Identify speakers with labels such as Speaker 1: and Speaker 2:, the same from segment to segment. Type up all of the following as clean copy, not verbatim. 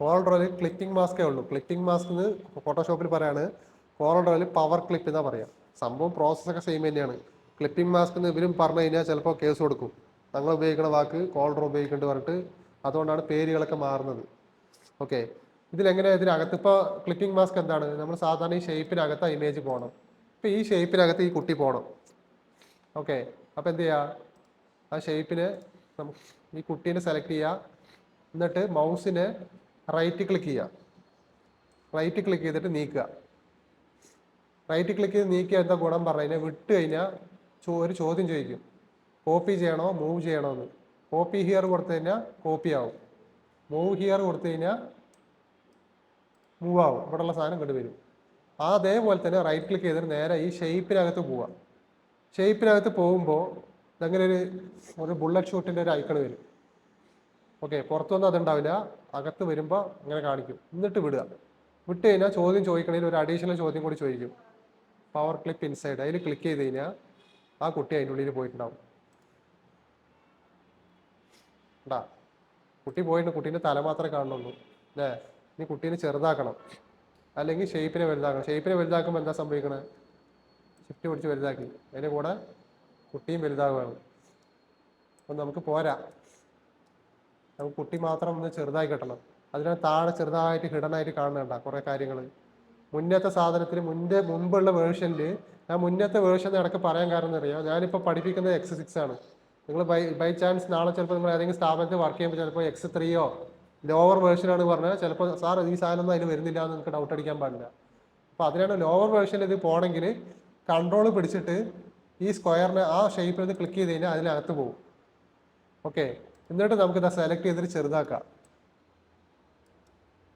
Speaker 1: Coral clipping Maske ഉള്ളൂ. Clipping mask എന്ന് ഫോട്ടോഷോപ്പിൽ പറയാണ്, കോറൽ പവർ ക്ലിപ്പ് എന്നാ പറയാം. സംഭവം പ്രോസസ്സൊക്കെ സെയിം തന്നെയാണ്. ക്ലിപ്പിംഗ് മാസ്ക് എന്ന് ഇവരും പറഞ്ഞു കഴിഞ്ഞാൽ ചിലപ്പോൾ കേസ് കൊടുക്കും. ഞങ്ങൾ ഉപയോഗിക്കുന്ന വാക്ക് കോളർ ഉപയോഗിക്കേണ്ടി പറഞ്ഞിട്ട്. അതുകൊണ്ടാണ് പേരുകളൊക്കെ മാറുന്നത്. ഓക്കെ, ഇതിലെങ്ങനെയാണ് ഇതിനകത്ത് ഇപ്പോൾ ക്ലിപ്പിംഗ് മാസ്ക് എന്താണ്, നമ്മൾ സാധാരണ ഈ ഷേപ്പിനകത്ത് ആ ഇമേജ് പോകണം. ഇപ്പോൾ ഈ ഷേപ്പിനകത്ത് ഈ കുട്ടി പോകണം. ഓക്കെ, അപ്പോൾ എന്ത് ചെയ്യുക, ആ ഷേപ്പിന് നമുക്ക് ഈ കുട്ടീനെ സെലക്ട് ചെയ്യുക. എന്നിട്ട് മൗസിനെ റൈറ്റ് ക്ലിക്ക് ചെയ്യുക. റൈറ്റ് ക്ലിക്ക് ചെയ്തിട്ട് നീക്കുക. റൈറ്റ് ക്ലിക്ക് ചെയ്ത് നീക്കിയ എന്താ ഗുണം പറഞ്ഞു കഴിഞ്ഞാൽ, വിട്ട് കഴിഞ്ഞാൽ ഒരു ചോദ്യം ചോദിക്കും, കോപ്പി ചെയ്യണോ മൂവ് ചെയ്യണോ എന്ന്. കോപ്പി ഹിയർ കൊടുത്തു കഴിഞ്ഞാൽ കോപ്പി ആവും, മൂവ് ഹിയർ കൊടുത്തു കഴിഞ്ഞാൽ മൂവ് ആവും, ഇവിടെയുള്ള സാധനം ഇങ്ങോട്ട് വരും. അതേപോലെ തന്നെ റൈറ്റ് ക്ലിക്ക് ചെയ്തിട്ട് നേരെ ഈ ഷേപ്പിനകത്ത് പോവാം. ഷേപ്പിനകത്ത് പോകുമ്പോൾ അങ്ങനെ ഒരു ബുള്ളറ്റ് ഷൂട്ടിൻ്റെ ഒരു ഐക്കൺ വരും. ഓക്കെ, പുറത്തൊന്നും അതുണ്ടാവില്ല, അകത്ത് വരുമ്പോൾ അങ്ങനെ കാണിക്കും. എന്നിട്ട് വിടുക. വിട്ട് കഴിഞ്ഞാൽ ചോദ്യം ചോദിക്കണമെങ്കിൽ ഒരു അഡീഷണൽ ചോദ്യം കൂടി ചോദിക്കും, പവർ ക്ലിപ്പ് ഇൻസൈഡ്. അതിൽ ക്ലിക്ക് ചെയ്ത് കഴിഞ്ഞാൽ ആ കുട്ടി അതിൻ്റെ ഉള്ളിൽ പോയിട്ടുണ്ടാവും. ഉണ്ടാ, കുട്ടി പോയിട്ട് കുട്ടീൻ്റെ തല മാത്രമേ കാണുന്നുള്ളൂ അല്ലേ. ഇനി കുട്ടീനെ ചെറുതാക്കണം, അല്ലെങ്കിൽ ഷേപ്പിനെ വലുതാക്കണം. ഷേപ്പിനെ വലുതാക്കുമ്പോൾ എന്താ സംഭവിക്കണത്, ഷിഫ്റ്റ് പിടിച്ച് വലുതാക്കി, അതിൻ്റെ കൂടെ കുട്ടിയും വലുതാവുകയാണ്. അപ്പം നമുക്ക് പോരാ, നമുക്ക് കുട്ടി മാത്രം ഒന്ന് ചെറുതായി കിട്ടണം. അതിന് താഴെ ചെറുതായിട്ട് ഹിഡനായിട്ട് കാണുന്നുണ്ട കുറേ കാര്യങ്ങൾ. മുന്നത്തെ സാധനത്തിൽ മുമ്പുള്ള വേർഷനിൽ, ഞാൻ മുന്നത്തെ വേർഷൻ ഇടയ്ക്ക് പറയാൻ കാരണം അറിയാം, ഞാനിപ്പോൾ പഠിപ്പിക്കുന്നത് X6 ആണ്. നിങ്ങൾ ബൈ ചാൻസ് നാളെ ചിലപ്പോൾ നിങ്ങൾ ഏതെങ്കിലും സ്ഥാപനത്തിൽ വർക്ക് ചെയ്യുമ്പോൾ ചിലപ്പോൾ X3 ലോവർ വേർഷനാണ് പറഞ്ഞാൽ ചിലപ്പോൾ സാർ ഈ സാധനം ഒന്നും അതിൽ വരുന്നില്ല എന്ന് നിങ്ങൾക്ക് ഡൗട്ട് അടിക്കാൻ പാടില്ല. അപ്പോൾ അതിനാണ് ലോവർ വേർഷനിൽ ഇത് പോകണമെങ്കിൽ കൺട്രോൾ പിടിച്ചിട്ട് ഈ സ്ക്വയറിനെ ആ ഷേപ്പിൽ നിന്ന് ക്ലിക്ക് ചെയ്ത് കഴിഞ്ഞാൽ അതിനകത്ത് പോകും. ഓക്കെ, എന്നിട്ട് നമുക്ക് ഇതാ സെലക്ട് ചെയ്തിട്ട് ചെറുതാക്കാം.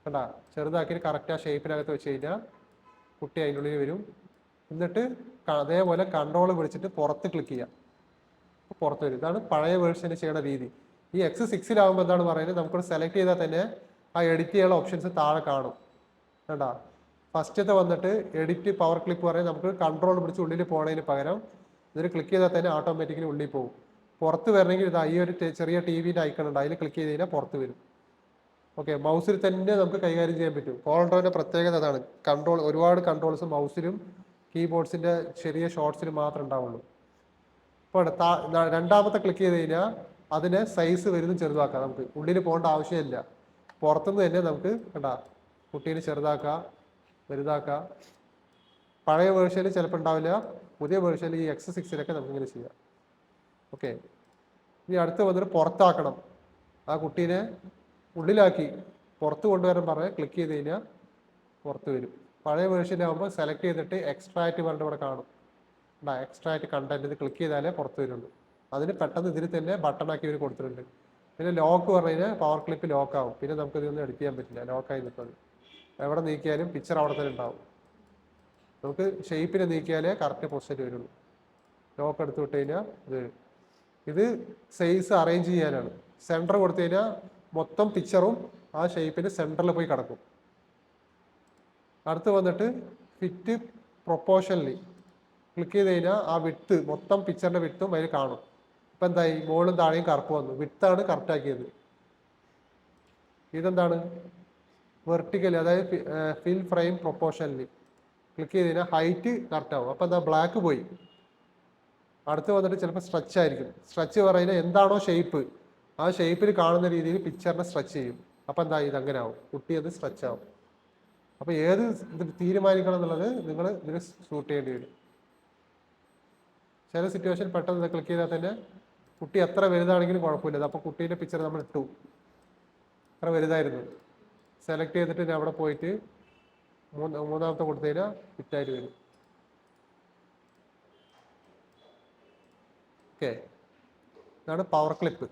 Speaker 1: കണ്ടാ, ചെറുതാക്കി കറക്റ്റ് ആ ഷേപ്പിനകത്ത് വെച്ച് കഴിഞ്ഞാൽ കുട്ടി അതിൻ്റെ ഉള്ളിൽ വരും. എന്നിട്ട് അതേപോലെ കൺട്രോൾ പിടിച്ചിട്ട് പുറത്ത് ക്ലിക്ക് ചെയ്യാം, പുറത്ത് വരും. ഇതാണ് പഴയ വേർഷന് ചെയ്യുന്ന രീതി. ഈ X6 എന്താണ് പറയുന്നത്, നമുക്ക് സെലക്ട് ചെയ്താൽ തന്നെ ആ എഡിറ്റ് ചെയ്യാനുള്ള ഓപ്ഷൻസ് താഴെ കാണും. കണ്ടാ, ഫസ്റ്റത്തെ വന്നിട്ട് എഡിറ്റ് പവർ ക്ലിപ്പ് പറയാൻ നമുക്ക് കൺട്രോൾ പിടിച്ച് ഉള്ളിൽ പോകണതിന് പകരം ഇതിൽ ക്ലിക്ക് ചെയ്താൽ തന്നെ ഓട്ടോമാറ്റിക്കലി ഉള്ളിൽ പോകും. പുറത്ത് വരണമെങ്കിൽ ഇതാ ഈ ഒരു ചെറിയ TV-ൻ്റെ ഐക്കൺ ഉണ്ട്, അതിൽ ക്ലിക്ക് ചെയ്ത് കഴിഞ്ഞാൽ പുറത്ത് വരും. ഓക്കെ, മൗസിൽ തന്നെ നമുക്ക് കൈകാര്യം ചെയ്യാൻ പറ്റും. കോൾഡ്രോയുടെ പ്രത്യേകത അതാണ്. കൺട്രോൾ, ഒരുപാട് കൺട്രോൾസ് മൗസിലും കീബോർഡ്സിൻ്റെ ചെറിയ ഷോർട്സിലും മാത്രമേ ഉണ്ടാവുള്ളൂ. ഇപ്പോൾ രണ്ടാമത്തെ ക്ലിക്ക് ചെയ്ത് കഴിഞ്ഞാൽ അതിനെ സൈസ് വരുന്നതും ചെറുതാക്കാം. നമുക്ക് ഉള്ളിൽ പോകേണ്ട ആവശ്യമില്ല, പുറത്തുനിന്ന് തന്നെ നമുക്ക് കണ്ടാ കുട്ടീനെ ചെറുതാക്കാം വലുതാക്കാം. പഴയ വേർഷനിൽ ചിലപ്പോൾ ഉണ്ടാവില്ല, പുതിയ വേർഷനിൽ ഈ X6-ലൊക്കെ നമുക്കിങ്ങനെ ചെയ്യാം. ഓക്കെ, ഇനി അടുത്ത് വന്നിട്ട് പുറത്താക്കണം. ആ കുട്ടീനെ ഉള്ളിലാക്കി പുറത്ത് കൊണ്ടുവരാൻ പറഞ്ഞാൽ ക്ലിക്ക് ചെയ്ത് കഴിഞ്ഞാൽ പുറത്ത് വരും. പഴയ വേർഷനാകുമ്പോൾ സെലക്ട് ചെയ്തിട്ട് എക്സ്ട്രാക്റ്റ് പറഞ്ഞിട്ട് ഇവിടെ കാണും. എക്സ്ട്രാക്റ്റ് കണ്ടന്റ് ഇത് ക്ലിക്ക് ചെയ്താലേ പുറത്ത് വരുള്ളൂ. അതിന് പെട്ടെന്ന് ഇതിൽ തന്നെ ബട്ടണാക്കി ഇവർ കൊടുത്തിട്ടുണ്ട്. പിന്നെ ലോക്ക് പറഞ്ഞു കഴിഞ്ഞാൽ പവർ ക്ലിപ്പ് ലോക്ക് ആവും, പിന്നെ നമുക്ക് ഇതൊന്നും എഡിറ്റ് ചെയ്യാൻ പറ്റില്ല, ലോക്കായി നിൽക്കുന്നത്. എവിടെ നീക്കിയാലും പിക്ചർ അവിടെ തന്നെ ഉണ്ടാവും. നമുക്ക് ഷേപ്പിനെ നീക്കിയാലേ കറക്റ്റ് പൊസിഷനിൽ വരുള്ളൂ. ലോക്ക് എടുത്ത് വിട്ട് കഴിഞ്ഞാൽ ഇത് സൈസ് അറേഞ്ച് ചെയ്യാനാണ്. സെൻറ്റർ കൊടുത്തു കഴിഞ്ഞാൽ മൊത്തം പിക്ചറും ആ ഷേപ്പിന് സെൻറ്ററിൽ പോയി കിടക്കും. അടുത്ത് വന്നിട്ട് ഫിറ്റ് പ്രൊപ്പോർഷനലി ക്ലിക്ക് ചെയ്ത് കഴിഞ്ഞാൽ ആ വിട്ട് മൊത്തം പിക്ചറിൻ്റെ വിട്ടും അതിൽ കാണും. ഇപ്പം എന്തായി, മുകളിലും താഴെയും കറുപ്പ് വന്നു, വിട്ടാണ് കറക്റ്റാക്കിയത്. ഇതെന്താണ്, വെർട്ടിക്കലി, അതായത് ഫിൽ ഫ്രെയിം പ്രൊപ്പോർഷനലി ക്ലിക്ക് ചെയ്ത് കഴിഞ്ഞാൽ ഹൈറ്റ് കറക്റ്റ് ആവും. അപ്പം എന്താ, ബ്ലാക്ക് പോയി. അടുത്ത് വന്നിട്ട് ചിലപ്പോൾ സ്ട്രെച്ച് ആയിരിക്കും. സ്ട്രെച്ച് പറയുന്നത് എന്താണോ ഷേപ്പ്, ആ ഷേപ്പിൽ കാണുന്ന രീതിയിൽ പിക്ചറിനെ സ്ട്രെച്ച് ചെയ്യും. അപ്പം എന്താ, ഇതങ്ങനെ ആവും, കുട്ടി അത് സ്ട്രെച്ച് ആവും. അപ്പോൾ ഏത് ഇത് തീരുമാനിക്കണം എന്നുള്ളത് നിങ്ങൾ ഇതിന് ഷൂട്ട് ചെയ്യേണ്ടി വരും. ചില സിറ്റുവേഷൻ പെട്ടെന്ന് ക്ലിക്ക് ചെയ്താൽ തന്നെ കുട്ടി എത്ര വലുതാണെങ്കിലും കുഴപ്പമില്ല. അപ്പോൾ കുട്ടീൻ്റെ പിക്ചർ നമ്മൾ ഇട്ടു, എത്ര വലുതായിരുന്നു, സെലക്ട് ചെയ്തിട്ട് അവിടെ പോയിട്ട് മൂന്നാമത്തെ കൊടുത്തു കഴിഞ്ഞാൽ ഫിറ്റായിട്ട് വരും. ഓക്കെ, ഇതാണ് പവർ ക്ലിപ്പ്.